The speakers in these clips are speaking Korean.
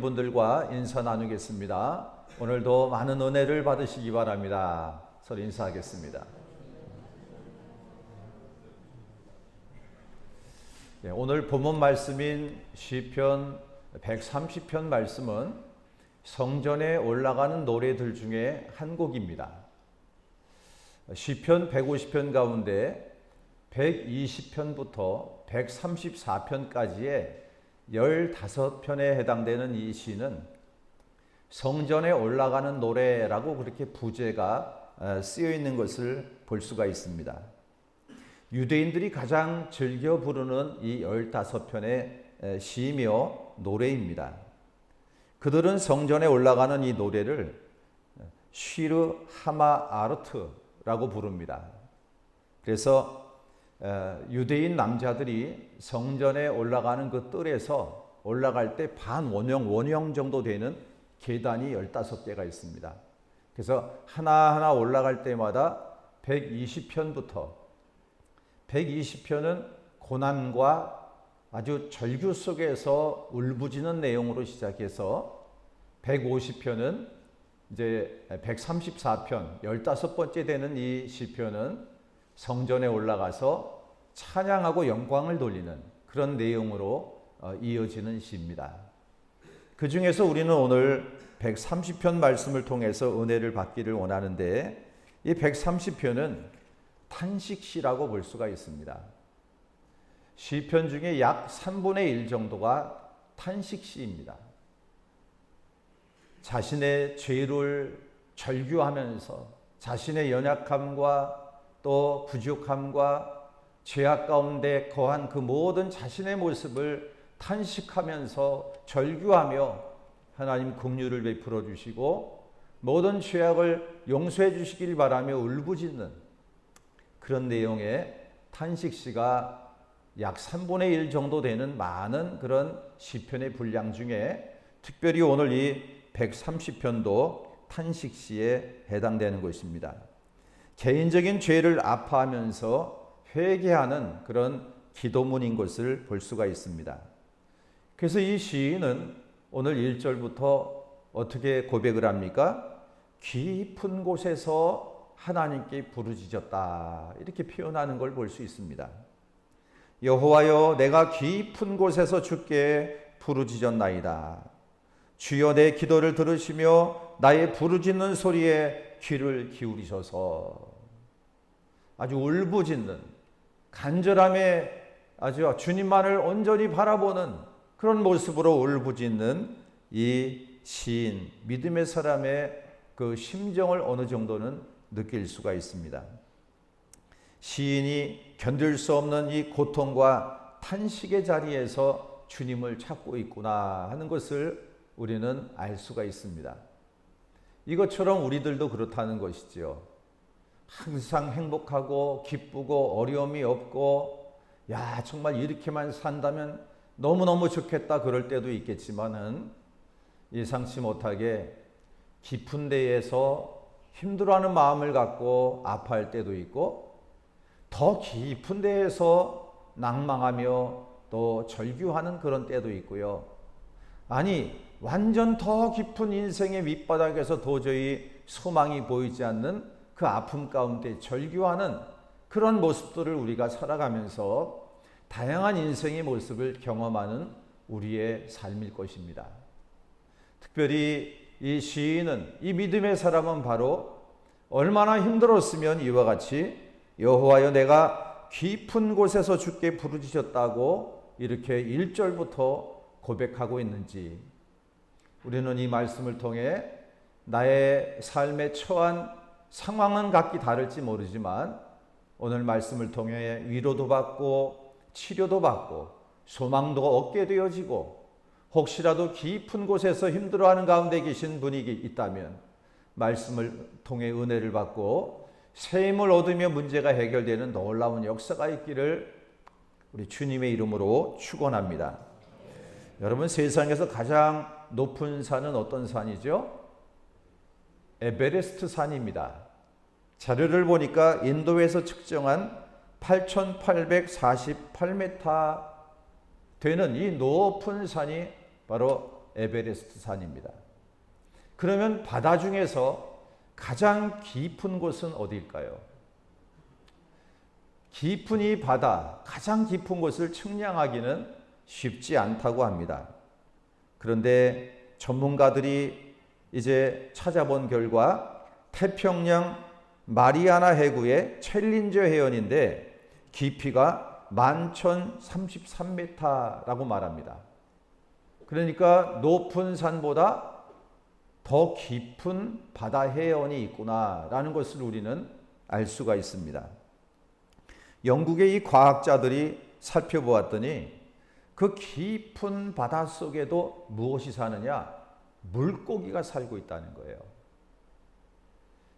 분들과 인사 나누겠습니다. 오늘도 많은 은혜를 받으시기 바랍니다. 서로 인사하겠습니다. 오늘 본문 말씀인 시편 130편 말씀은 성전에 올라가는 노래들 중에 한 곡입니다. 시편 150편 가운데 120편부터 134편까지의 15편에 해당되는 이 시는 성전에 올라가는 노래라고 그렇게 부제가 쓰여 있는 것을 볼 수가 있습니다. 유대인들이 가장 즐겨 부르는 이 15편의 시이며 노래입니다. 그들은 성전에 올라가는 이 노래를 쉬르 하마 아르트라고 부릅니다. 그래서 유대인 남자들이 성전에 올라가는 그 뜰에서 올라갈 때 원형 정도 되는 계단이 15개가 있습니다. 그래서 하나하나 올라갈 때마다 120편부터 120편은 고난과 아주 절규 속에서 울부짖는 내용으로 시작해서 150편은 이제 134편 15번째 되는 이 시편은 성전에 올라가서 찬양하고 영광을 돌리는 그런 내용으로 이어지는 시입니다. 그 중에서 우리는 오늘 130편 말씀을 통해서 은혜를 받기를 원하는데 이 130편은 탄식시라고 볼 수가 있습니다. 시편 중에 약 3분의 1 정도가 탄식시입니다. 자신의 죄를 절규하면서 자신의 연약함과 또 부족함과 죄악 가운데 거한 그 모든 자신의 모습을 탄식하면서 절규하며 하나님 긍휼을 베풀어 주시고 모든 죄악을 용서해 주시길 바라며 울부짖는 그런 내용의 탄식시가 약 3분의 1 정도 되는 많은 그런 시편의 분량 중에 특별히 오늘 이 130편도 탄식시에 해당되는 것입니다. 개인적인 죄를 아파하면서 회개하는 그런 기도문인 것을 볼 수가 있습니다. 그래서 이 시인은 오늘 1절부터 어떻게 고백을 합니까? 깊은 곳에서 하나님께 부르짖었다 이렇게 표현하는 걸 볼 수 있습니다. 여호와여 내가 깊은 곳에서 주께 부르짖었나이다. 주여 내 기도를 들으시며 나의 부르짖는 소리에 귀를 기울이셔서 아주 울부짖는 간절함에 아주 주님만을 온전히 바라보는 그런 모습으로 울부짖는 이 시인 믿음의 사람의 그 심정을 어느 정도는 느낄 수가 있습니다. 시인이 견딜 수 없는 이 고통과 탄식의 자리에서 주님을 찾고 있구나 하는 것을 우리는 알 수가 있습니다. 이것처럼 우리들도 그렇다는 것이지요. 항상 행복하고 기쁘고 어려움이 없고 야 정말 이렇게만 산다면 너무너무 좋겠다 그럴 때도 있겠지만은 예상치 못하게 깊은 데에서 힘들어하는 마음을 갖고 아파할 때도 있고 더 깊은 데에서 낭망하며 또 절규하는 그런 때도 있고요. 아니 완전 더 깊은 인생의 밑바닥에서 도저히 소망이 보이지 않는 그 아픔 가운데 절규하는 그런 모습들을 우리가 살아가면서 다양한 인생의 모습을 경험하는 우리의 삶일 것입니다. 특별히 이 시인은 이 믿음의 사람은 바로 얼마나 힘들었으면 이와 같이 여호와여 내가 깊은 곳에서 주께 부르짖었다고 이렇게 1절부터 고백하고 있는지 우리는 이 말씀을 통해 나의 삶에 처한 상황은 각기 다를지 모르지만 오늘 말씀을 통해 위로도 받고 치료도 받고 소망도 얻게 되어지고 혹시라도 깊은 곳에서 힘들어하는 가운데 계신 분이 있다면 말씀을 통해 은혜를 받고 새 힘을 얻으며 문제가 해결되는 놀라운 역사가 있기를 우리 주님의 이름으로 축원합니다. 여러분 세상에서 가장 높은 산은 어떤 산이죠? 에베레스트 산입니다. 자료를 보니까 인도에서 측정한 8,848m 되는 이 높은 산이 바로 에베레스트 산입니다. 그러면 바다 중에서 가장 깊은 곳은 어디일까요? 깊은 이 바다, 가장 깊은 곳을 측량하기는 쉽지 않다고 합니다. 그런데 전문가들이 이제 찾아본 결과 태평양 마리아나 해구의 챌린저 해연인데 깊이가 11,033m라고 말합니다. 그러니까 높은 산보다 더 깊은 바다 해연이 있구나라는 것을 우리는 알 수가 있습니다. 영국의 이 과학자들이 살펴보았더니 그 깊은 바다 속에도 무엇이 사느냐? 물고기가 살고 있다는 거예요.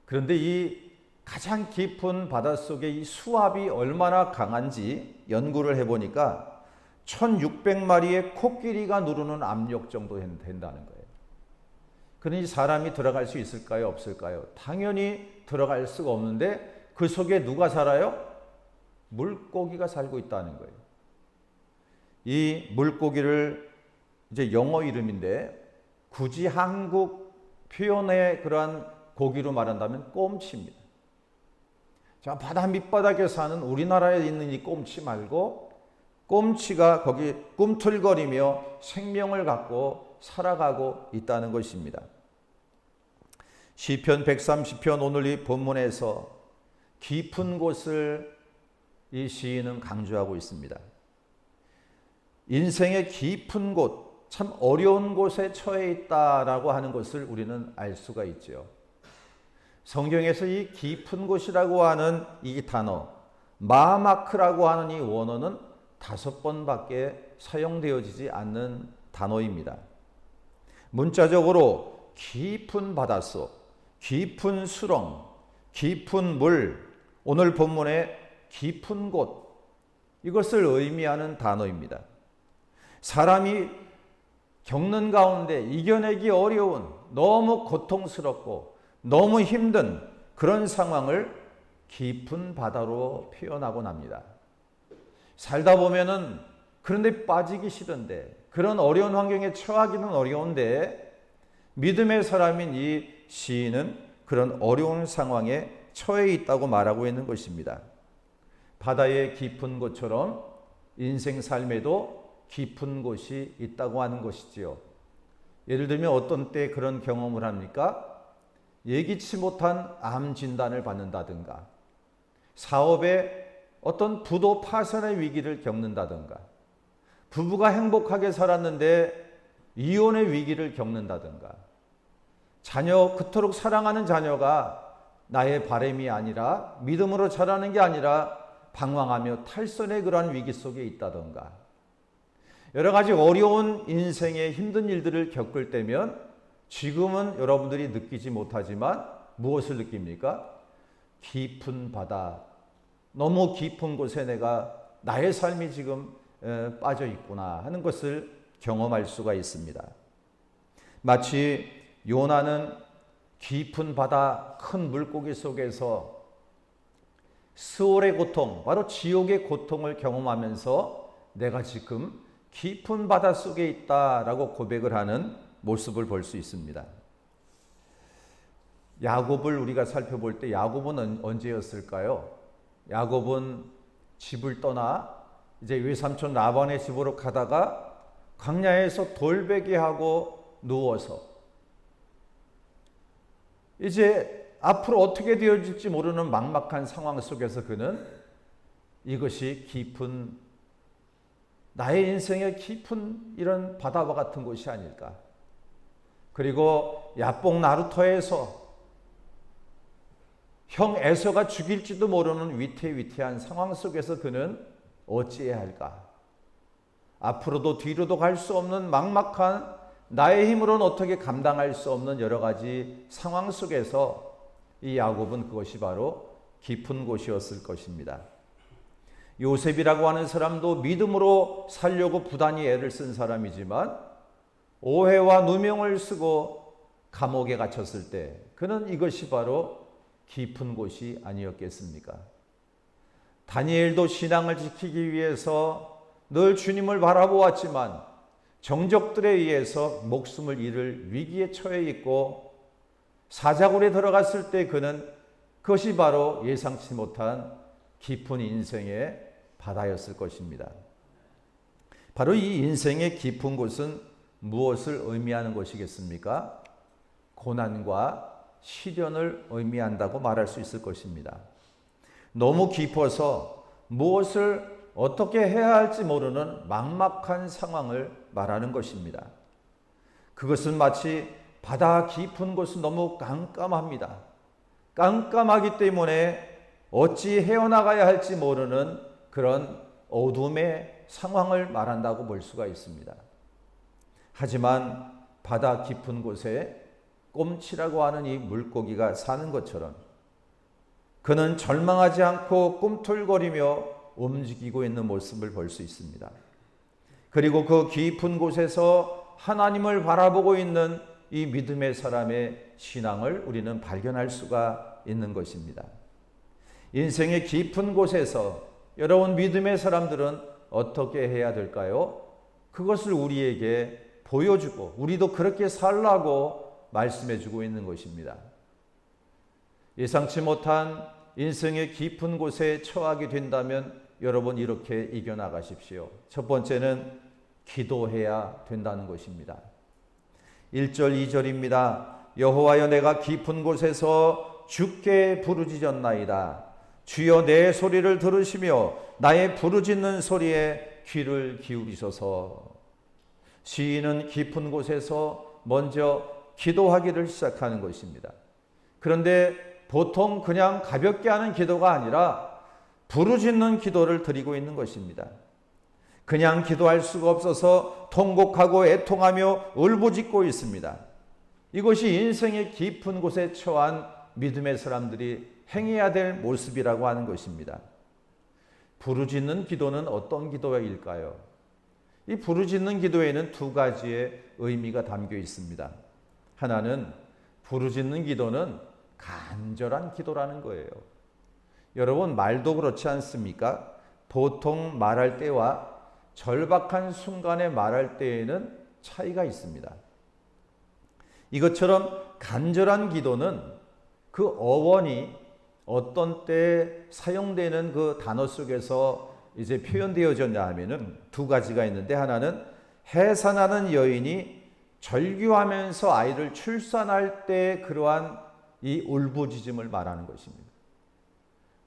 그런데 이 가장 깊은 바다 속에 이 수압이 얼마나 강한지 연구를 해보니까 1600마리의 코끼리가 누르는 압력 정도 된다는 거예요. 그러니 사람이 들어갈 수 있을까요? 없을까요? 당연히 들어갈 수가 없는데 그 속에 누가 살아요? 물고기가 살고 있다는 거예요. 이 물고기를 이제 영어 이름인데 굳이 한국 표현의 그러한 고기로 말한다면 꼼치입니다. 자, 바다 밑바닥에 사는 우리나라에 있는 이 꼼치 말고 꼼치가 거기 꿈틀거리며 생명을 갖고 살아가고 있다는 것입니다. 시편 130편 오늘 이 본문에서 깊은 곳을 이 시인은 강조하고 있습니다. 인생의 깊은 곳, 참 어려운 곳에 처해 있다라고 하는 것을 우리는 알 수가 있죠. 성경에서 이 깊은 곳이라고 하는 이 단어, 마마크라고 하는 이 원어는 5번밖에 사용되어지지 않는 단어입니다. 문자적으로 깊은 바닷속, 깊은 수렁, 깊은 물, 오늘 본문의 깊은 곳, 이것을 의미하는 단어입니다. 사람이 겪는 가운데 이겨내기 어려운 너무 고통스럽고 너무 힘든 그런 상황을 깊은 바다로 표현하곤 합니다. 살다 보면은 그런데 빠지기 싫은데 그런 어려운 환경에 처하기는 어려운데 믿음의 사람인 이 시인은 그런 어려운 상황에 처해 있다고 말하고 있는 것입니다. 바다의 깊은 곳처럼 인생 삶에도 깊은 곳이 있다고 하는 것이지요. 예를 들면 어떤 때 그런 경험을 합니까? 예기치 못한 암 진단을 받는다든가, 사업에 어떤 부도 파산의 위기를 겪는다든가, 부부가 행복하게 살았는데 이혼의 위기를 겪는다든가, 자녀, 그토록 사랑하는 자녀가 나의 바람이 아니라 믿음으로 자라는 게 아니라 방황하며 탈선의 그러한 위기 속에 있다든가, 여러 가지 어려운 인생의 힘든 일들을 겪을 때면 지금은 여러분들이 느끼지 못하지만 무엇을 느낍니까? 깊은 바다, 너무 깊은 곳에 내가 나의 삶이 지금 빠져 있구나 하는 것을 경험할 수가 있습니다. 마치 요나는 깊은 바다 큰 물고기 속에서 스올의 고통, 바로 지옥의 고통을 경험하면서 내가 지금 깊은 바다 속에 있다라고 고백을 하는 모습을 볼 수 있습니다. 야곱을 우리가 살펴볼 때 야곱은 언제였을까요? 야곱은 집을 떠나 이제 외삼촌 라반의 집으로 가다가 광야에서 돌베개하고 누워서 이제 앞으로 어떻게 되어질지 모르는 막막한 상황 속에서 그는 이것이 깊은, 나의 인생의 깊은 이런 바다와 같은 곳이 아닐까. 그리고 야뽕 나루터에서 형 에서가 죽일지도 모르는 위태위태한 상황 속에서 그는 어찌해야 할까? 앞으로도 뒤로도 갈 수 없는 막막한, 나의 힘으로는 어떻게 감당할 수 없는 여러 가지 상황 속에서 이 야곱은 그것이 바로 깊은 곳이었을 것입니다. 요셉이라고 하는 사람도 믿음으로 살려고 부단히 애를 쓴 사람이지만 오해와 누명을 쓰고 감옥에 갇혔을 때 그는 이것이 바로 깊은 곳이 아니었겠습니까? 다니엘도 신앙을 지키기 위해서 늘 주님을 바라보았지만 정적들에 의해서 목숨을 잃을 위기에 처해 있고 사자굴에 들어갔을 때 그는 그것이 바로 예상치 못한 깊은 인생의 바다였을 것입니다. 바로 이 인생의 깊은 곳은 무엇을 의미하는 것이겠습니까? 고난과 시련을 의미한다고 말할 수 있을 것입니다. 너무 깊어서 무엇을 어떻게 해야 할지 모르는 막막한 상황을 말하는 것입니다. 그것은 마치 바다 깊은 곳은 너무 깜깜합니다. 깜깜하기 때문에 어찌 헤어나가야 할지 모르는 그런 어둠의 상황을 말한다고 볼 수가 있습니다. 하지만 바다 깊은 곳에 꼼치라고 하는 이 물고기가 사는 것처럼 그는 절망하지 않고 꿈틀거리며 움직이고 있는 모습을 볼 수 있습니다. 그리고 그 깊은 곳에서 하나님을 바라보고 있는 이 믿음의 사람의 신앙을 우리는 발견할 수가 있는 것입니다. 인생의 깊은 곳에서 여러분 믿음의 사람들은 어떻게 해야 될까요? 그것을 우리에게 보여주고 우리도 그렇게 살라고 말씀해주고 있는 것입니다. 예상치 못한 인생의 깊은 곳에 처하게 된다면 여러분 이렇게 이겨나가십시오. 첫 번째는 기도해야 된다는 것입니다. 1절 2절입니다. 여호와여 내가 깊은 곳에서 주께 부르짖었나이다. 주여 내 소리를 들으시며 나의 부르짖는 소리에 귀를 기울이소서. 시인은 깊은 곳에서 먼저 기도하기를 시작하는 것입니다. 그런데 보통 그냥 가볍게 하는 기도가 아니라 부르짖는 기도를 드리고 있는 것입니다. 그냥 기도할 수가 없어서 통곡하고 애통하며 울부짖고 있습니다. 이것이 인생의 깊은 곳에 처한 믿음의 사람들이 행해야 될 모습이라고 하는 것입니다. 부르짖는 기도는 어떤 기도일까요? 이 부르짖는 기도에는 두 가지의 의미가 담겨 있습니다. 하나는 부르짖는 기도는 간절한 기도라는 거예요. 여러분 말도 그렇지 않습니까? 보통 말할 때와 절박한 순간에 말할 때에는 차이가 있습니다. 이것처럼 간절한 기도는 그 어원이 어떤 때 사용되는 그 단어 속에서 이제 표현되어졌냐 하면은 두 가지가 있는데 하나는 해산하는 여인이 절규하면서 아이를 출산할 때 그러한 이 울부짖음을 말하는 것입니다.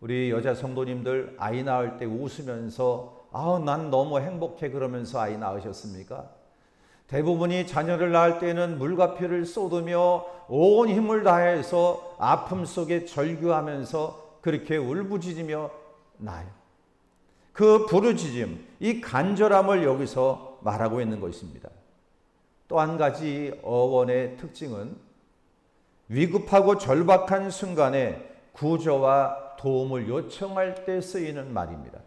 우리 여자 성도님들 아이 낳을 때 웃으면서 난 너무 행복해 그러면서 아이 낳으셨습니까? 대부분이 자녀를 낳을 때는 물과 피를 쏟으며 온 힘을 다해서 아픔 속에 절규하면서 그렇게 울부짖으며 낳아요. 그 부르짖음, 이 간절함을 여기서 말하고 있는 것입니다. 또 한 가지 어원의 특징은 위급하고 절박한 순간에 구조와 도움을 요청할 때 쓰이는 말입니다.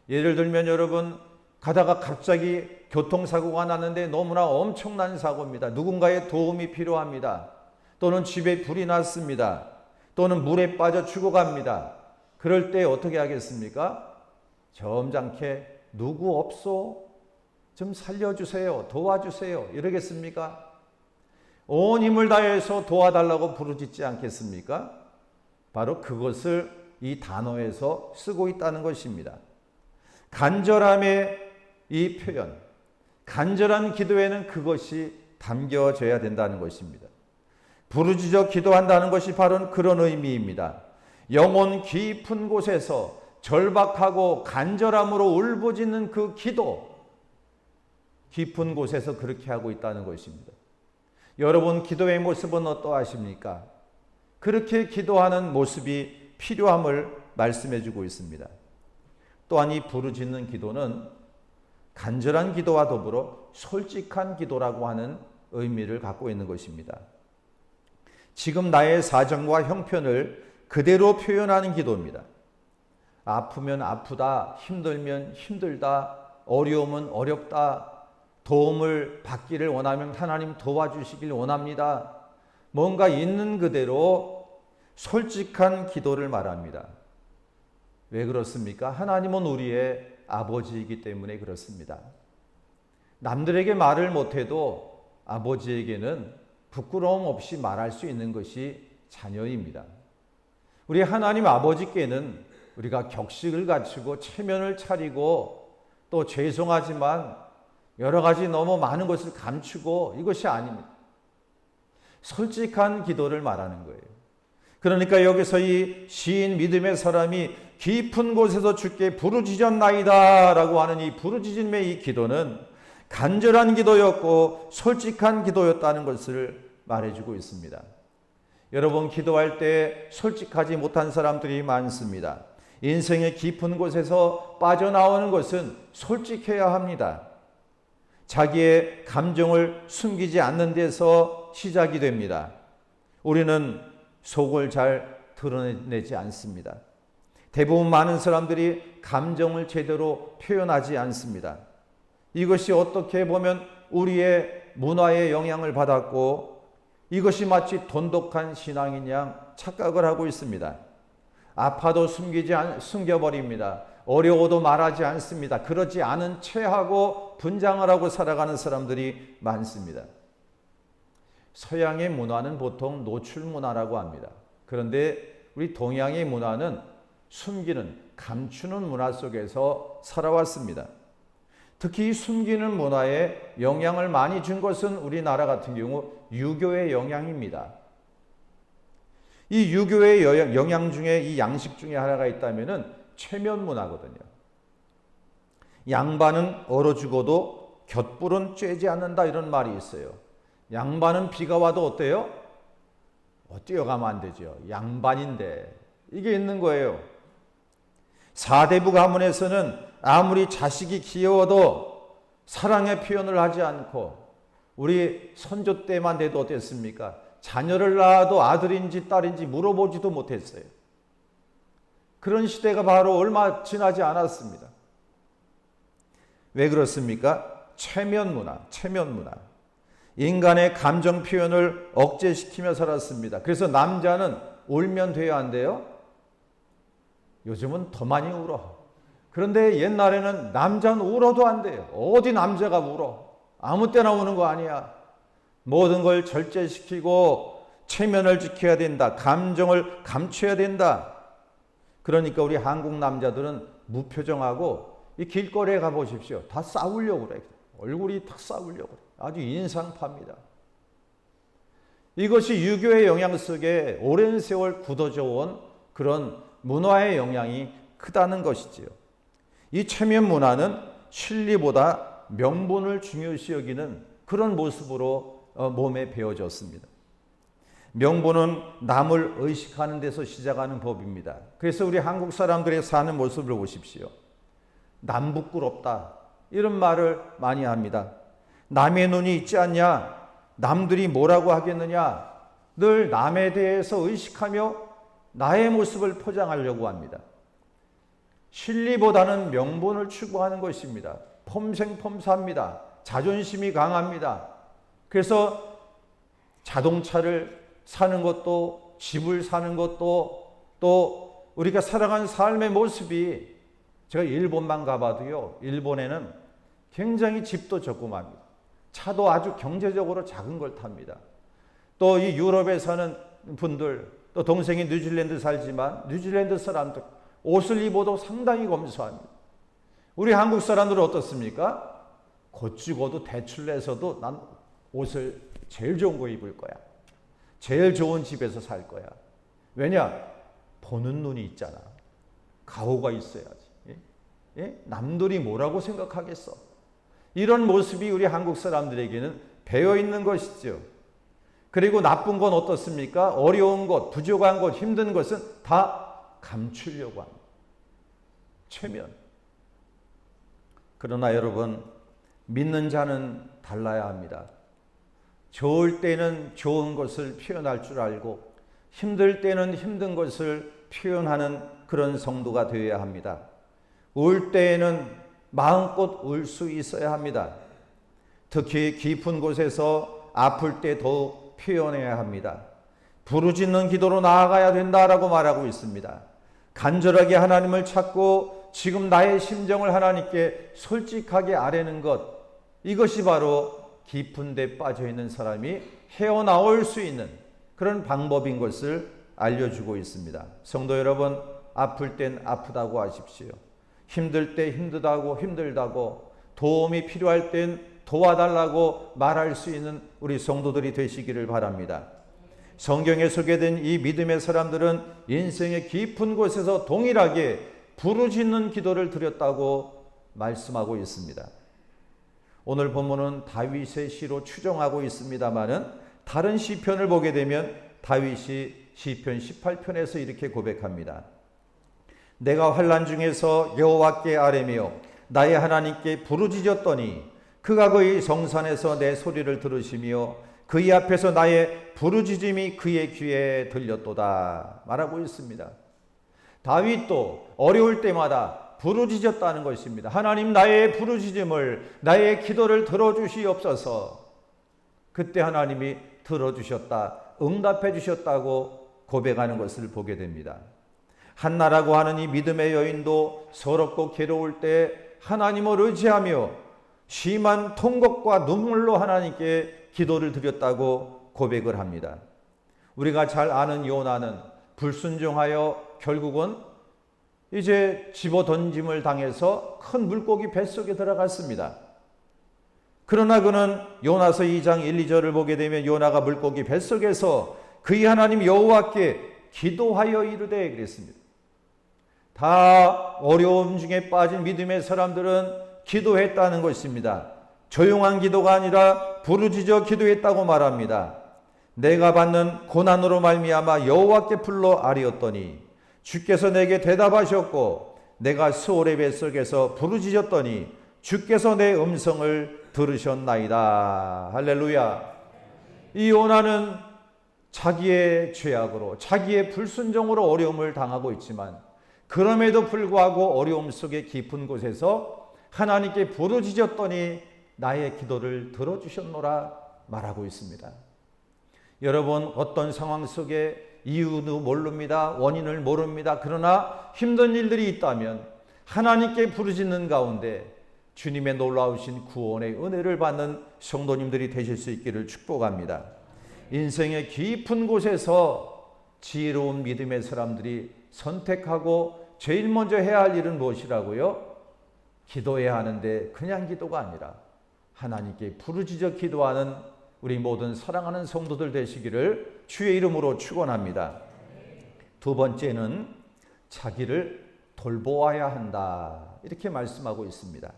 예를 들면 여러분 가다가 갑자기 교통사고가 났는데 너무나 엄청난 사고입니다. 누군가의 도움이 필요합니다. 또는 집에 불이 났습니다. 또는 물에 빠져 죽어갑니다. 그럴 때 어떻게 하겠습니까? 점잖게 누구 없소? 좀 살려주세요. 도와주세요. 이러겠습니까? 온 힘을 다해서 도와달라고 부르짖지 않겠습니까? 바로 그것을 이 단어에서 쓰고 있다는 것입니다. 간절함의 이 표현, 간절한 기도에는 그것이 담겨져야 된다는 것입니다. 부르짖어 기도한다는 것이 바로 그런 의미입니다. 영혼 깊은 곳에서 절박하고 간절함으로 울부짖는 그 기도, 깊은 곳에서 그렇게 하고 있다는 것입니다. 여러분 기도의 모습은 어떠하십니까? 그렇게 기도하는 모습이 필요함을 말씀해 주고 있습니다. 또한 이 부르짖는 기도는 간절한 기도와 더불어 솔직한 기도라고 하는 의미를 갖고 있는 것입니다. 지금 나의 사정과 형편을 그대로 표현하는 기도입니다. 아프면 아프다, 힘들면 힘들다, 어려우면 어렵다, 도움을 받기를 원하면 하나님 도와주시길 원합니다. 뭔가 있는 그대로 솔직한 기도를 말합니다. 왜 그렇습니까? 하나님은 우리의 아버지이기 때문에 그렇습니다. 남들에게 말을 못해도 아버지에게는 부끄러움 없이 말할 수 있는 것이 자녀입니다. 우리 하나님 아버지께는 우리가 격식을 갖추고 체면을 차리고 또 죄송하지만 여러 가지 너무 많은 것을 감추고 이것이 아닙니다. 솔직한 기도를 말하는 거예요. 그러니까 여기서 이 시인 믿음의 사람이 깊은 곳에서 주께 부르짖었나이다 라고 하는 이 부르짖음의 이 기도는 간절한 기도였고 솔직한 기도였다는 것을 말해주고 있습니다. 여러분, 기도할 때 솔직하지 못한 사람들이 많습니다. 인생의 깊은 곳에서 빠져나오는 것은 솔직해야 합니다. 자기의 감정을 숨기지 않는 데서 시작이 됩니다. 우리는 속을 잘 드러내지 않습니다. 대부분 많은 사람들이 감정을 제대로 표현하지 않습니다. 이것이 어떻게 보면 우리의 문화에 영향을 받았고 이것이 마치 돈독한 신앙인 양 착각을 하고 있습니다. 아파도 숨겨버립니다. 어려워도 말하지 않습니다. 그러지 않은 체하고 분장을 하고 살아가는 사람들이 많습니다. 서양의 문화는 보통 노출 문화라고 합니다. 그런데 우리 동양의 문화는 숨기는, 감추는 문화 속에서 살아왔습니다. 특히 숨기는 문화에 영향을 많이 준 것은 우리나라 같은 경우 유교의 영향입니다. 이 유교의 영향 중에 이 양식 중에 하나가 있다면은 체면 문화거든요. 양반은 얼어 죽어도 곁불은 쬐지 않는다 이런 말이 있어요. 양반은 비가 와도 어때요? 뛰어가면 안 되죠. 양반인데 이게 있는 거예요. 사대부 가문에서는 아무리 자식이 귀여워도 사랑의 표현을 하지 않고 우리 선조 때만 돼도 어땠습니까? 자녀를 낳아도 아들인지 딸인지 물어보지도 못했어요. 그런 시대가 바로 얼마 지나지 않았습니다. 왜 그렇습니까? 체면 문화. 인간의 감정 표현을 억제시키며 살았습니다. 그래서 남자는 울면 돼야 한대요. 요즘은 더 많이 울어. 그런데 옛날에는 남자는 울어도 안 돼요. 어디 남자가 울어? 아무 때나 우는 거 아니야. 모든 걸 절제시키고 체면을 지켜야 된다. 감정을 감춰야 된다. 그러니까 우리 한국 남자들은 무표정하고 이 길거리에 가보십시오. 다 싸우려고 그래. 얼굴이 다 싸우려고 그래. 아주 인상파입니다. 이것이 유교의 영향 속에 오랜 세월 굳어져 온 그런 문화의 영향이 크다는 것이지요. 이 체면 문화는 실리보다 명분을 중요시 여기는 그런 모습으로 몸에 배어졌습니다. 명분은 남을 의식하는 데서 시작하는 법입니다. 그래서 우리 한국 사람들의 사는 모습을 보십시오. 남 부끄럽다 이런 말을 많이 합니다. 남의 눈이 있지 않냐? 남들이 뭐라고 하겠느냐? 늘 남에 대해서 의식하며 나의 모습을 포장하려고 합니다. 실리보다는 명분을 추구하는 것입니다. 폼생폼사합니다. 자존심이 강합니다. 그래서 자동차를 사는 것도 집을 사는 것도 또 우리가 살아가는 삶의 모습이 제가 일본만 가봐도요. 일본에는 굉장히 집도 조그맣니다. 차도 아주 경제적으로 작은 걸 탑니다. 또 이 유럽에 사는 분들 또 동생이 뉴질랜드 살지만 뉴질랜드 사람들 옷을 입어도 상당히 검소합니다. 우리 한국 사람들은 어떻습니까? 곧 죽어도 대출 내서도 난 옷을 제일 좋은 거 입을 거야. 제일 좋은 집에서 살 거야. 왜냐? 보는 눈이 있잖아. 가오가 있어야지. 예? 남들이 뭐라고 생각하겠어? 이런 모습이 우리 한국 사람들에게는 배어 있는 것이죠. 그리고 나쁜 건 어떻습니까? 어려운 것, 부족한 것, 힘든 것은 다 감추려고 합니다. 체면. 그러나 여러분, 믿는 자는 달라야 합니다. 좋을 때는 좋은 것을 표현할 줄 알고 힘들 때는 힘든 것을 표현하는 그런 성도가 되어야 합니다. 울 때에는 마음껏 울 수 있어야 합니다. 특히 깊은 곳에서 아플 때 더욱 표현해야 합니다. 부르짖는 기도로 나아가야 된다라고 말하고 있습니다. 간절하게 하나님을 찾고 지금 나의 심정을 하나님께 솔직하게 아뢰는 것, 이것이 바로 깊은 데 빠져 있는 사람이 헤어나올 수 있는 그런 방법인 것을 알려주고 있습니다. 성도 여러분, 아플 땐 아프다고 하십시오. 힘들 때 힘들다고, 도움이 필요할 땐 도와달라고 말할 수 있는 우리 성도들이 되시기를 바랍니다. 성경에 소개된 이 믿음의 사람들은 인생의 깊은 곳에서 동일하게 부르짖는 기도를 드렸다고 말씀하고 있습니다. 오늘 본문은 다윗의 시로 추정하고 있습니다마는 다른 시편을 보게 되면 다윗이 시편 18편에서 이렇게 고백합니다. 내가 환난 중에서 여호와께 아뢰며 나의 하나님께 부르짖었더니 그가 그의 성산에서 내 소리를 들으시며 그의 앞에서 나의 부르짖음이 그의 귀에 들렸도다 말하고 있습니다. 다윗도 어려울 때마다 부르짖었다는 것입니다. 하나님, 나의 부르짖음을, 나의 기도를 들어주시옵소서. 그때 하나님이 들어주셨다, 응답해 주셨다고 고백하는 것을 보게 됩니다. 한나라고 하는 이 믿음의 여인도 서럽고 괴로울 때 하나님을 의지하며 심한 통곡과 눈물로 하나님께 기도를 드렸다고 고백을 합니다. 우리가 잘 아는 요나는 불순종하여 결국은 이제 집어 던짐을 당해서 큰 물고기 뱃속에 들어갔습니다. 그러나 그는 요나서 2장 1, 2절을 보게 되면 요나가 물고기 뱃속에서 그의 하나님 여호와께 기도하여 이르되 그랬습니다. 다 어려움 중에 빠진 믿음의 사람들은 기도했다는 것입니다. 조용한 기도가 아니라 부르짖어 기도했다고 말합니다. 내가 받는 고난으로 말미암아 여호와께 불러 아뢰었더니 주께서 내게 대답하셨고 내가 스올의 뱃속에서 부르짖었더니 주께서 내 음성을 들으셨나이다. 할렐루야. 이 요나는 자기의 죄악으로, 자기의 불순종으로 어려움을 당하고 있지만 그럼에도 불구하고 어려움 속의 깊은 곳에서 하나님께 부르짖었더니 나의 기도를 들어주셨노라 말하고 있습니다. 여러분, 어떤 상황 속에 이유도 모릅니다. 원인을 모릅니다. 그러나 힘든 일들이 있다면 하나님께 부르짖는 가운데 주님의 놀라우신 구원의 은혜를 받는 성도님들이 되실 수 있기를 축복합니다. 인생의 깊은 곳에서 지혜로운 믿음의 사람들이 선택하고 제일 먼저 해야 할 일은 무엇이라고요? 기도해야 하는데 그냥 기도가 아니라 하나님께 부르짖어 기도하는 우리 모든 사랑하는 성도들 되시기를 주의 이름으로 축원합니다. 두 번째는 자기를 돌보아야 한다. 이렇게 말씀하고 있습니다.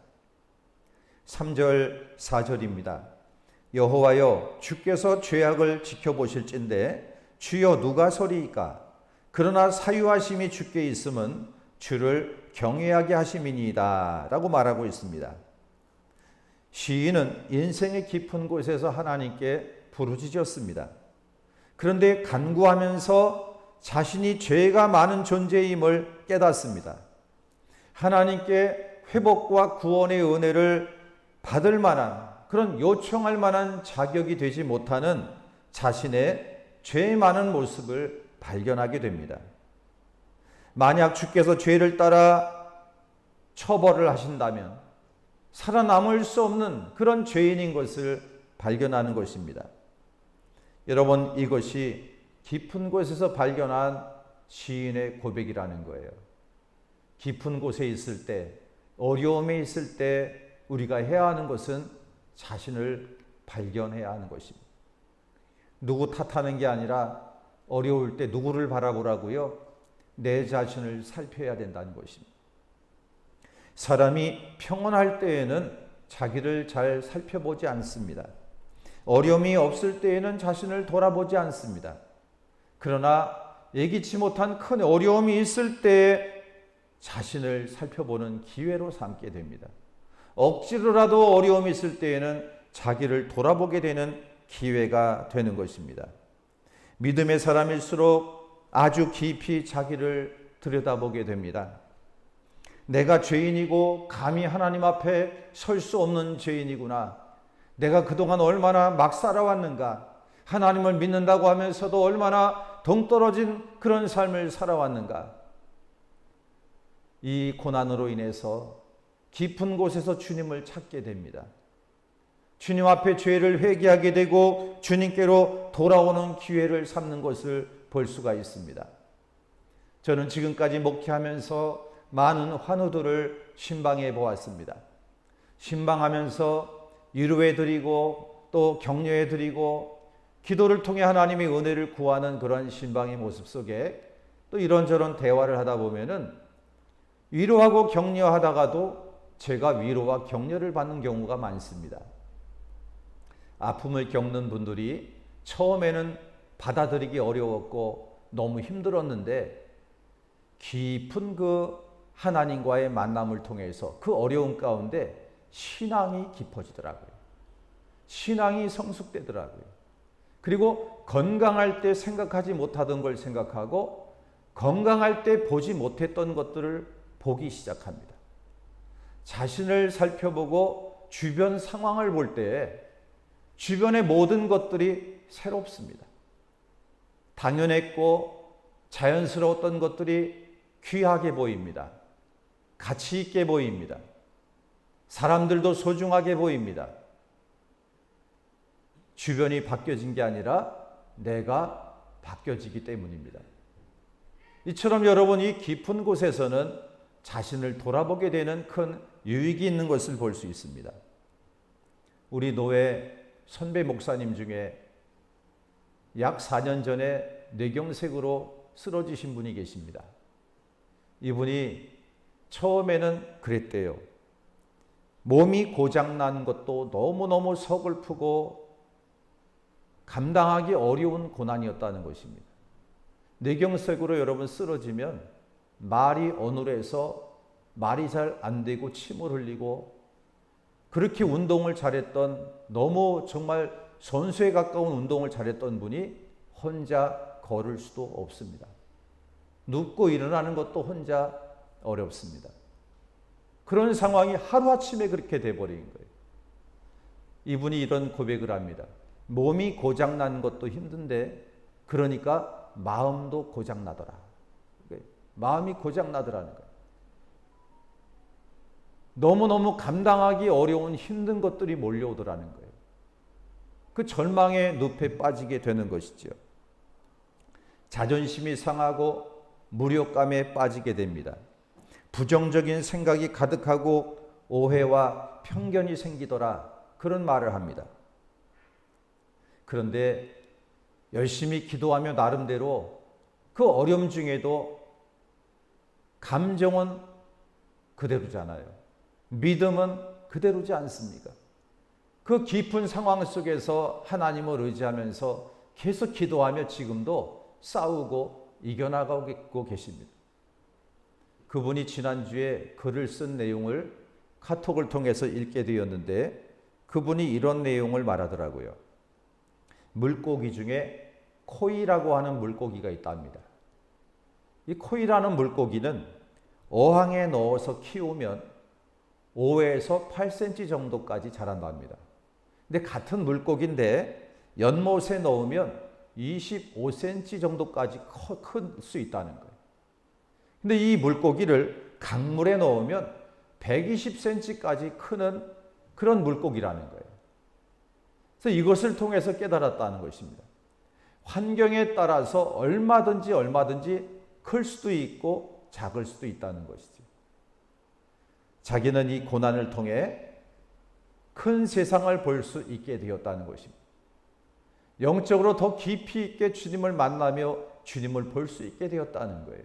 3절 4절입니다. 여호와여 주께서 죄악을 지켜보실진대 주여 누가 서리이까? 그러나 사유하심이 주께 있음은 주를 경외하게 하심이니이다 라고 말하고 있습니다. 시인은 인생의 깊은 곳에서 하나님께 부르짖었습니다. 그런데 간구하면서 자신이 죄가 많은 존재임을 깨닫습니다. 하나님께 회복과 구원의 은혜를 받을 만한, 그런 요청할 만한 자격이 되지 못하는 자신의 죄 많은 모습을 발견하게 됩니다. 만약 주께서 죄를 따라 처벌을 하신다면 살아남을 수 없는 그런 죄인인 것을 발견하는 것입니다. 여러분, 이것이 깊은 곳에서 발견한 시인의 고백이라는 거예요. 깊은 곳에 있을 때, 어려움에 있을 때 우리가 해야 하는 것은 자신을 발견해야 하는 것입니다. 누구 탓하는 게 아니라 어려울 때 누구를 바라보라고요? 내 자신을 살펴야 된다는 것입니다. 사람이 평온할 때에는 자기를 잘 살펴보지 않습니다. 어려움이 없을 때에는 자신을 돌아보지 않습니다. 그러나 예기치 못한 큰 어려움이 있을 때 자신을 살펴보는 기회로 삼게 됩니다. 억지로라도 어려움이 있을 때에는 자기를 돌아보게 되는 기회가 되는 것입니다. 믿음의 사람일수록 아주 깊이 자기를 들여다보게 됩니다. 내가 죄인이고 감히 하나님 앞에 설 수 없는 죄인이구나. 내가 그동안 얼마나 막 살아왔는가. 하나님을 믿는다고 하면서도 얼마나 동떨어진 그런 삶을 살아왔는가. 이 고난으로 인해서 깊은 곳에서 주님을 찾게 됩니다. 주님 앞에 죄를 회개하게 되고 주님께로 돌아오는 기회를 삼는 것을 볼 수가 있습니다. 저는 지금까지 목회하면서 많은 환우들을 신방해 보았습니다. 신방하면서 위로해드리고 또 격려해드리고 기도를 통해 하나님의 은혜를 구하는 그런 신방의 모습 속에 또 이런저런 대화를 하다 보면은 위로하고 격려하다가도 제가 위로와 격려를 받는 경우가 많습니다. 아픔을 겪는 분들이 처음에는 받아들이기 어려웠고 너무 힘들었는데 깊은 그 하나님과의 만남을 통해서 그 어려움 가운데 신앙이 깊어지더라고요. 신앙이 성숙되더라고요. 그리고 건강할 때 생각하지 못하던 걸 생각하고 건강할 때 보지 못했던 것들을 보기 시작합니다. 자신을 살펴보고 주변 상황을 볼 때 주변의 모든 것들이 새롭습니다. 당연했고 자연스러웠던 것들이 귀하게 보입니다. 가치 있게 보입니다. 사람들도 소중하게 보입니다. 주변이 바뀌어진 게 아니라 내가 바뀌어지기 때문입니다. 이처럼 여러분 이 깊은 곳에서는 자신을 돌아보게 되는 큰 유익이 있는 것을 볼 수 있습니다. 우리 노회 선배 목사님 중에 약 4년 전에 뇌경색으로 쓰러지신 분이 계십니다. 이분이 처음에는 그랬대요. 몸이 고장난 것도 너무너무 서글프고 감당하기 어려운 고난이었다는 것입니다. 뇌경색으로 여러분 쓰러지면 말이 어눌해서 말이 잘 안 되고 침을 흘리고 그렇게 운동을 잘했던 너무 정말 선수에 가까운 운동을 잘했던 분이 혼자 걸을 수도 없습니다. 눕고 일어나는 것도 혼자 어렵습니다. 그런 상황이 하루아침에 그렇게 돼버린 거예요. 이분이 이런 고백을 합니다. 몸이 고장난 것도 힘든데 그러니까 마음도 고장나더라. 마음이 고장나더라는 거예요. 너무너무 감당하기 어려운 힘든 것들이 몰려오더라는 거예요. 그 절망의 늪에 빠지게 되는 것이죠. 자존심이 상하고 무력감에 빠지게 됩니다. 부정적인 생각이 가득하고 오해와 편견이 생기더라. 그런 말을 합니다. 그런데 열심히 기도하며 나름대로 그 어려움 중에도 감정은 그대로잖아요. 믿음은 그대로지 않습니까? 그 깊은 상황 속에서 하나님을 의지하면서 계속 기도하며 지금도 싸우고 이겨나가고 계십니다. 그분이 지난주에 글을 쓴 내용을 카톡을 통해서 읽게 되었는데 그분이 이런 내용을 말하더라고요. 물고기 중에 코이라고 하는 물고기가 있답니다. 이 코이라는 물고기는 어항에 넣어서 키우면 5에서 8cm 정도까지 자란답니다. 근데 같은 물고기인데 연못에 넣으면 25cm 정도까지 클 수 있다는 거예요. 근데 이 물고기를 강물에 넣으면 120cm까지 크는 그런 물고기라는 거예요. 그래서 이것을 통해서 깨달았다는 것입니다. 환경에 따라서 얼마든지 클 수도 있고 작을 수도 있다는 것이죠. 자기는 이 고난을 통해 큰 세상을 볼 수 있게 되었다는 것입니다. 영적으로 더 깊이 있게 주님을 만나며 주님을 볼 수 있게 되었다는 거예요.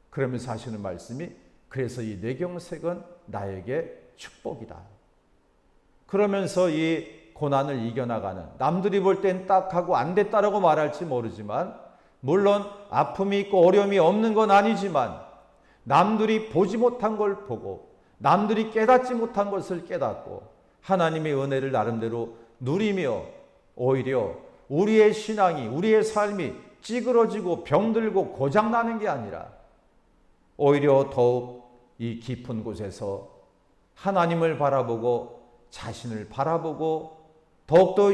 그러면서 하시는 말씀이 그래서 이 뇌경색은 나에게 축복이다. 그러면서 이 고난을 이겨나가는 남들이 볼 땐 딱하고 안 됐다라고 말할지 모르지만 물론 아픔이 있고 어려움이 없는 건 아니지만 남들이 보지 못한 걸 보고 남들이 깨닫지 못한 것을 깨닫고 하나님의 은혜를 나름대로 누리며 오히려 우리의 신앙이 우리의 삶이 찌그러지고 병들고 고장나는 게 아니라 오히려 더욱 이 깊은 곳에서 하나님을 바라보고 자신을 바라보고 더욱더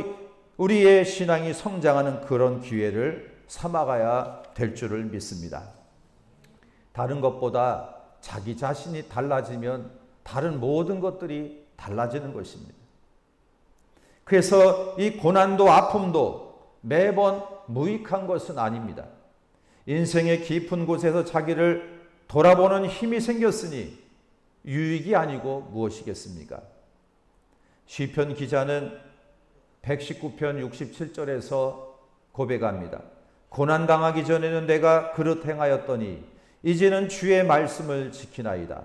우리의 신앙이 성장하는 그런 기회를 삼아가야 될 줄을 믿습니다. 다른 것보다 자기 자신이 달라지면 다른 모든 것들이 달라지는 것입니다. 그래서 이 고난도 아픔도 매번 무익한 것은 아닙니다. 인생의 깊은 곳에서 자기를 돌아보는 힘이 생겼으니 유익이 아니고 무엇이겠습니까? 시편 기자는 119편 67절에서 고백합니다. 고난당하기 전에는 내가 그릇 행하였더니 이제는 주의 말씀을 지키나이다.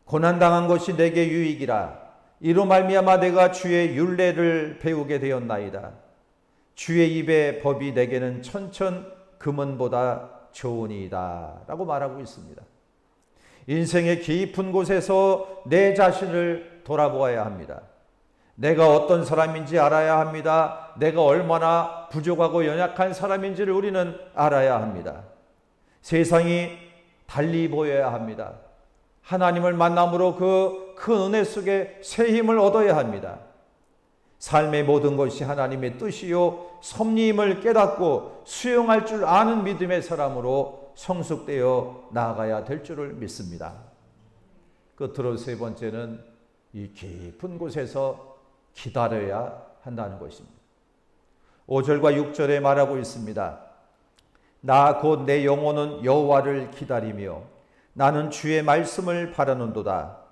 고난당한 것이 내게 유익이라. 이로 말미암아 내가 주의 율례를 배우게 되었나이다. 주의 입의 법이 내게는 천천 금은보다 좋으니이다. 라고 말하고 있습니다. 인생의 깊은 곳에서 내 자신을 돌아보아야 합니다. 내가 어떤 사람인지 알아야 합니다. 내가 얼마나 부족하고 연약한 사람인지를 우리는 알아야 합니다. 세상이 달리 보여야 합니다. 하나님을 만남으로 그 큰 은혜 속에 새 힘을 얻어야 합니다. 삶의 모든 것이 하나님의 뜻이요 섭리임을 깨닫고 수용할 줄 아는 믿음의 사람으로 성숙되어 나아가야 될 줄을 믿습니다. 끝으로 세 번째는 이 깊은 곳에서 기다려야 한다는 것입니다. 5절과 6절에 말하고 있습니다. 나 곧 내 영혼은 여호와를 기다리며 나는 주의 말씀을 바라는도다.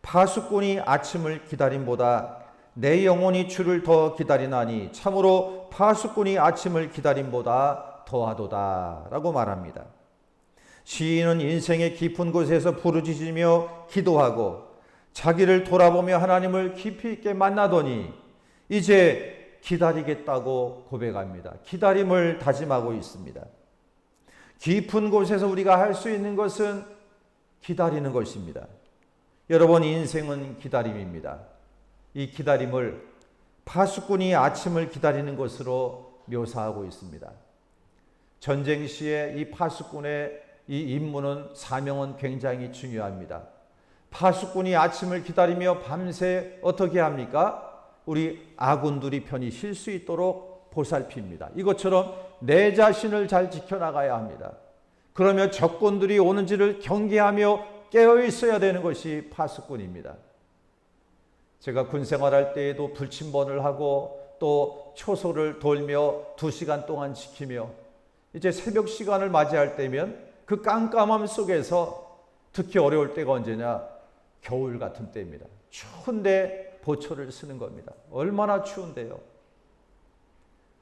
파수꾼이 아침을 기다림보다 내 영혼이 주를 더 기다리나니 참으로 파수꾼이 아침을 기다림보다 더하도다. 라고 말합니다. 시인은 인생의 깊은 곳에서 부르짖으며 기도하고 자기를 돌아보며 하나님을 깊이 있게 만나더니 이제 기다리겠다고 고백합니다. 기다림을 다짐하고 있습니다. 깊은 곳에서 우리가 할 수 있는 것은 기다리는 것입니다. 여러분, 인생은 기다림입니다. 이 기다림을 파수꾼이 아침을 기다리는 것으로 묘사하고 있습니다. 전쟁 시에 이 파수꾼의 이 임무는 사명은 굉장히 중요합니다. 파수꾼이 아침을 기다리며 밤새 어떻게 합니까? 우리 아군들이 편히 쉴 수 있도록 보살핍니다. 이것처럼 내 자신을 잘 지켜나가야 합니다. 그러면 적군들이 오는지를 경계하며 깨어 있어야 되는 것이 파수꾼입니다. 제가 군 생활할 때에도 불침번을 하고 또 초소를 돌며 2시간 동안 지키며 이제 새벽 시간을 맞이할 때면 그 깜깜함 속에서 특히 어려울 때가 언제냐? 겨울 같은 때입니다. 추운데 보초를 쓰는 겁니다. 얼마나 추운데요.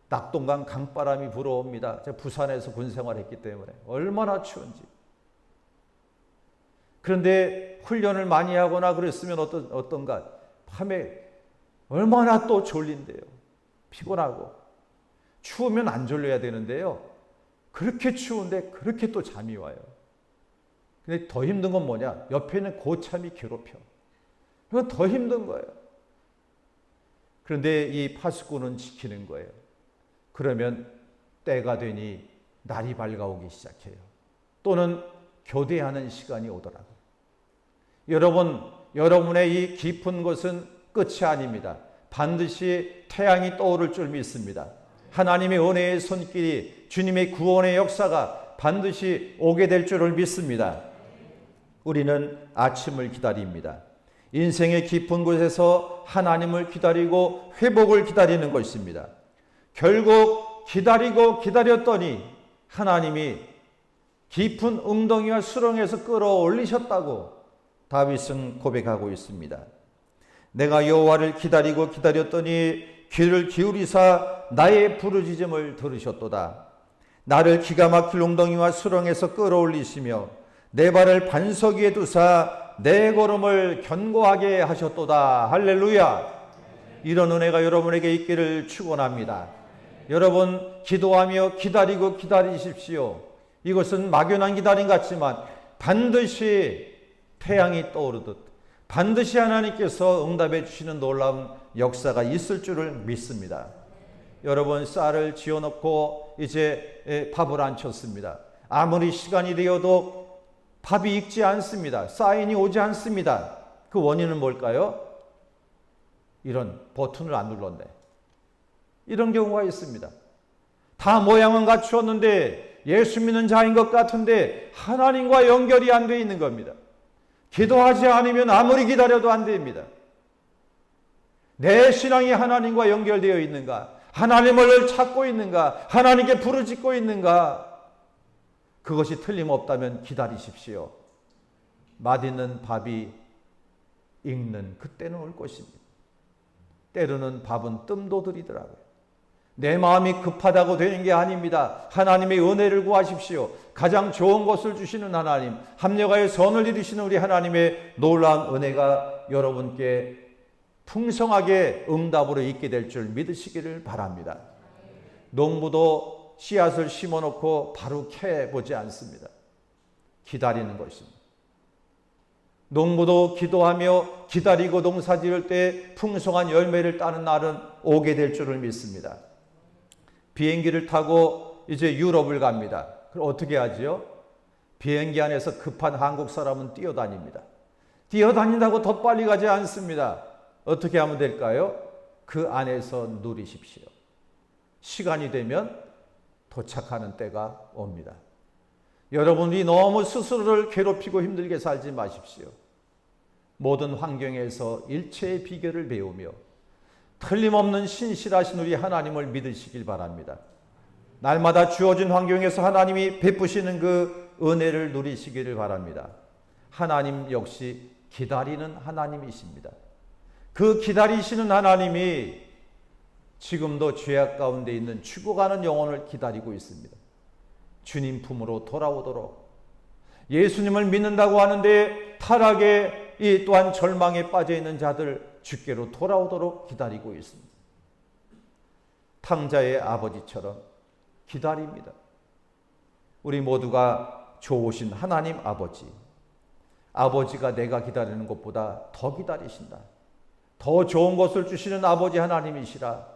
낙동강 강바람이 불어옵니다. 제가 부산에서 군 생활했기 때문에 얼마나 추운지. 그런데 훈련을 많이 하거나 그랬으면 어떤가? 밤에 얼마나 또 졸린데요. 피곤하고. 추우면 안 졸려야 되는데요. 그렇게 추운데 그렇게 또 잠이 와요. 근데 더 힘든 건 뭐냐? 옆에 있는 고참이 괴롭혀. 그건 더 힘든 거예요. 그런데 이 파수꾼은 지키는 거예요. 그러면 때가 되니 날이 밝아오기 시작해요. 또는 교대하는 시간이 오더라고요. 여러분의 이 깊은 곳은 끝이 아닙니다. 반드시 태양이 떠오를 줄 믿습니다. 하나님의 은혜의 손길이 주님의 구원의 역사가 반드시 오게 될 줄을 믿습니다. 우리는 아침을 기다립니다. 인생의 깊은 곳에서 하나님을 기다리고 회복을 기다리는 것입니다. 결국 기다리고 기다렸더니 하나님이 깊은 웅덩이와 수렁에서 끌어올리셨다고 다윗은 고백하고 있습니다. 내가 여호와를 기다리고 기다렸더니 귀를 기울이사 나의 부르짖음을 들으셨도다. 나를 기가 막힐 웅덩이와 수렁에서 끌어올리시며 내 발을 반석 위에 두사 내 걸음을 견고하게 하셨도다. 할렐루야. 이런 은혜가 여러분에게 있기를 축원합니다. 여러분 기도하며 기다리고 기다리십시오. 이것은 막연한 기다림 같지만 반드시 태양이 떠오르듯 반드시 하나님께서 응답해 주시는 놀라운 역사가 있을 줄을 믿습니다. 여러분 쌀을 지어놓고 이제 밥을 안 쳤습니다. 아무리 시간이 되어도 밥이 익지 않습니다. 사인이 오지 않습니다. 그 원인은 뭘까요? 이런 버튼을 안 눌렀네. 이런 경우가 있습니다. 다 모양은 갖추었는데 예수 믿는 자인 것 같은데 하나님과 연결이 안 돼 있는 겁니다. 기도하지 않으면 아무리 기다려도 안 됩니다. 내 신앙이 하나님과 연결되어 있는가? 하나님을 찾고 있는가? 하나님께 부르짖고 있는가? 그것이 틀림없다면 기다리십시오. 맛있는 밥이 익는 그때는 올 것입니다. 때로는 밥은 뜸도 들이더라고요. 내 마음이 급하다고 되는 게 아닙니다. 하나님의 은혜를 구하십시오. 가장 좋은 것을 주시는 하나님, 합력하여 선을 이루시는 우리 하나님의 놀라운 은혜가 여러분께 풍성하게 응답으로 있게 될 줄 믿으시기를 바랍니다. 농부도 씨앗을 심어놓고 바로 캐보지 않습니다. 기다리는 것입니다. 농부도 기도하며 기다리고 농사 지을 때 풍성한 열매를 따는 날은 오게 될 줄을 믿습니다. 비행기를 타고 이제 유럽을 갑니다. 그럼 어떻게 하지요? 비행기 안에서 급한 한국 사람은 뛰어다닙니다. 뛰어다닌다고 더 빨리 가지 않습니다. 어떻게 하면 될까요? 그 안에서 누리십시오. 시간이 되면 도착하는 때가 옵니다. 여러분이 너무 스스로를 괴롭히고 힘들게 살지 마십시오. 모든 환경에서 일체의 비결을 배우며 틀림없는 신실하신 우리 하나님을 믿으시길 바랍니다. 날마다 주어진 환경에서 하나님이 베푸시는 그 은혜를 누리시기를 바랍니다. 하나님 역시 기다리는 하나님이십니다. 그 기다리시는 하나님이 지금도 죄악 가운데 있는 죽어가는 영혼을 기다리고 있습니다. 주님 품으로 돌아오도록, 예수님을 믿는다고 하는데 타락에 이 또한 절망에 빠져 있는 자들 주께로 돌아오도록 기다리고 있습니다. 탕자의 아버지처럼 기다립니다. 우리 모두가 좋으신 하나님 아버지, 아버지가 내가 기다리는 것보다 더 기다리신다. 더 좋은 것을 주시는 아버지 하나님이시라.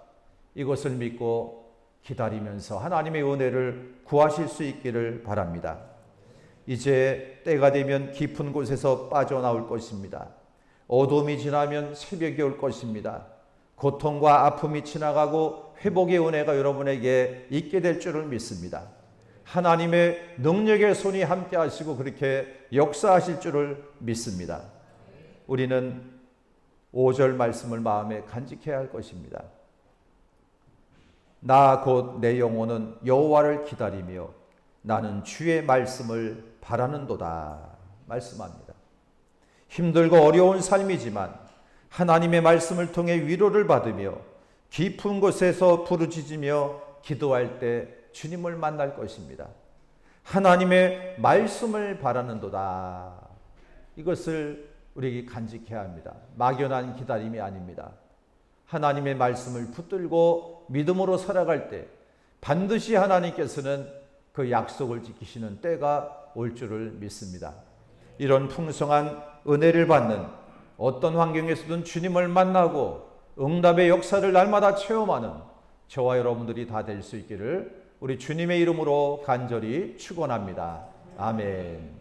이것을 믿고 기다리면서 하나님의 은혜를 구하실 수 있기를 바랍니다. 이제 때가 되면 깊은 곳에서 빠져나올 것입니다. 어둠이 지나면 새벽이 올 것입니다. 고통과 아픔이 지나가고 회복의 은혜가 여러분에게 있게 될 줄을 믿습니다. 하나님의 능력의 손이 함께 하시고 그렇게 역사하실 줄을 믿습니다. 우리는 5절 말씀을 마음에 간직해야 할 것입니다. 나 곧 내 영혼은 여호와를 기다리며 나는 주의 말씀을 바라는도다 말씀합니다. 힘들고 어려운 삶이지만 하나님의 말씀을 통해 위로를 받으며 깊은 곳에서 부르짖으며 기도할 때 주님을 만날 것입니다. 하나님의 말씀을 바라는도다. 이것을 우리에게 간직해야 합니다. 막연한 기다림이 아닙니다. 하나님의 말씀을 붙들고 믿음으로 살아갈 때 반드시 하나님께서는 그 약속을 지키시는 때가 올 줄을 믿습니다. 이런 풍성한 은혜를 받는 어떤 환경에서든 주님을 만나고 응답의 역사를 날마다 체험하는 저와 여러분들이 다 될 수 있기를 우리 주님의 이름으로 간절히 축원합니다. 아멘.